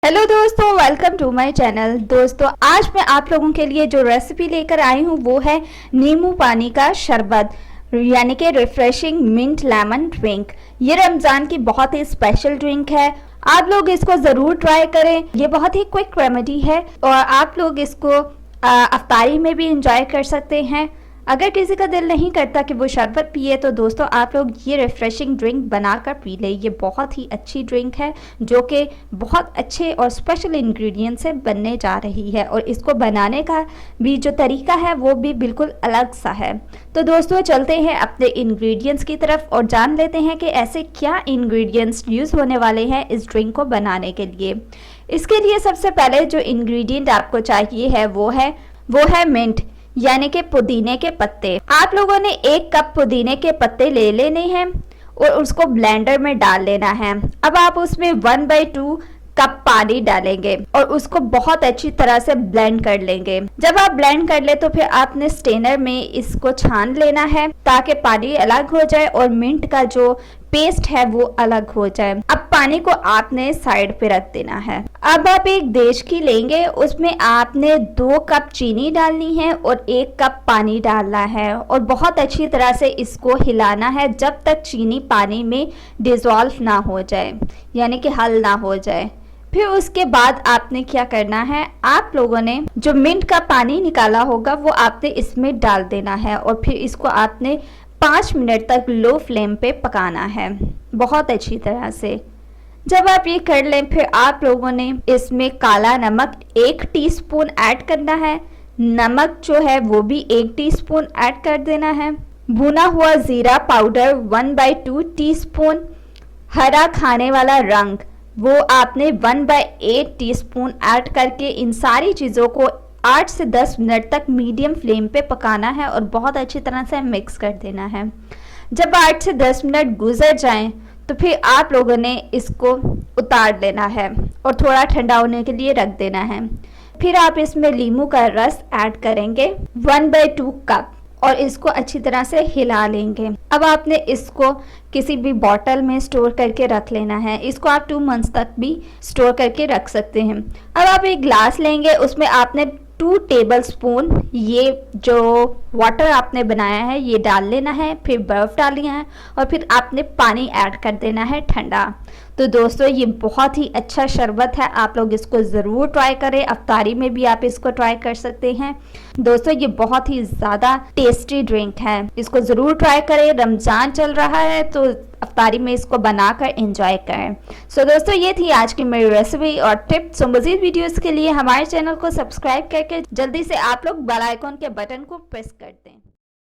Hello दोस्तों, welcome to my channel. दोस्तों, आज मैं आप लोगों के लिए जो रेसिपी लेकर आई हूँ वो है नींबू पानी का शरबत यानी कि रिफ्रेशिंग मिंट लेमन ड्रिंक। ये रमज़ान की बहुत ही स्पेशल ड्रिंक है। आप लोग इसको ज़रूर ट्राई करें। ये बहुत ही क्विक रेमेडी है और आप लोग इसको अफ्तारी में भी इंजॉय कर सकते हैं। अगर किसी का दिल नहीं करता कि वो शरबत पिए तो दोस्तों आप लोग ये रिफ़्रेशिंग ड्रिंक बनाकर पी लें। ये बहुत ही अच्छी ड्रिंक है जो कि बहुत अच्छे और स्पेशल इंग्रेडिएंट से बनने जा रही है और इसको बनाने का भी जो तरीका है वो भी बिल्कुल अलग सा है। तो दोस्तों चलते हैं अपने इंग्रेडिएंट्स की तरफ और जान लेते हैं कि ऐसे क्या इंग्रेडिएंट्स यूज़ होने वाले हैं इस ड्रिंक को बनाने के लिए। इसके लिए सबसे पहले जो इंग्रेडिएंट आपको चाहिए है वो है मिंट यानी कि पुदीने के पत्ते। आप लोगों ने 1 कप पुदीने के पत्ते ले लेने हैं और उसको ब्लेंडर में डाल लेना है। अब आप उसमें 1/2 कप पानी डालेंगे और उसको बहुत अच्छी तरह से ब्लेंड कर लेंगे। जब आप ब्लेंड कर ले तो फिर आपने स्ट्रेनर में इसको छान लेना है ताकि पानी अलग हो जाए और मिंट का जो पेस्ट है वो अलग हो जाए। अब पानी को आपने साइड पे रख देना है। अब आप एक देचकी लेंगे, उसमें आपने 2 कप चीनी डालनी है और 1 कप पानी डालना है और बहुत अच्छी तरह से इसको हिलाना है जब तक चीनी पानी में डिज़ोल्व ना हो जाए यानी कि हल ना हो जाए। फिर उसके बाद आपने क्या करना है, आप लोगों ने जो मिंट का पानी निकाला होगा वो आपने इसमें डाल देना है और फिर इसको आपने 5 मिनट तक लो फ्लेम पे पकाना है बहुत अच्छी तरह से। जब आप ये कर लें फिर आप लोगों ने इसमें काला नमक 1 टीस्पून ऐड करना है। नमक जो है वो भी 1 टीस्पून ऐड कर देना है। भुना हुआ ज़ीरा पाउडर 1/2 टीस्पून। हरा खाने वाला रंग वो आपने 1/8 टीस्पून ऐड करके इन सारी चीज़ों को 8 से 10 मिनट तक मीडियम फ्लेम पे पकाना है और बहुत अच्छी तरह से मिक्स कर देना है। जब 8 से 10 मिनट गुजर जाएं तो फिर आप लोगों ने इसको उतार लेना है और थोड़ा ठंडा होने के लिए रख देना है। फिर आप इसमें नींबू का रस ऐड करेंगे 1/2 कप और इसको अच्छी तरह से हिला लेंगे। अब आपने इसको किसी भी बॉटल में स्टोर करके रख लेना है। इसको आप 2 मंथ्स तक भी स्टोर करके रख सकते हैं। अब आप एक ग्लास लेंगे, उसमें आपने 2 टेबलस्पून ये जो वाटर आपने बनाया है ये डाल लेना है। फिर बर्फ़ डालनी है और फिर आपने पानी ऐड कर देना है ठंडा। तो दोस्तों ये बहुत ही अच्छा शरबत है, आप लोग इसको ज़रूर ट्राई करें। अफ्तारी में भी आप इसको ट्राई कर सकते हैं। दोस्तों ये बहुत ही ज़्यादा टेस्टी ड्रिंक है, इसको ज़रूर ट्राई करें। रमज़ान चल रहा है तो अफ्तारी में इसको बनाकर एंजॉय करें। सो दोस्तों ये थी आज की मेरी रेसिपी और टिप्स। मज़ीद वीडियोस के लिए हमारे चैनल को सब्सक्राइब करके जल्दी से आप लोग बेल आइकॉन के बटन को प्रेस कर दें।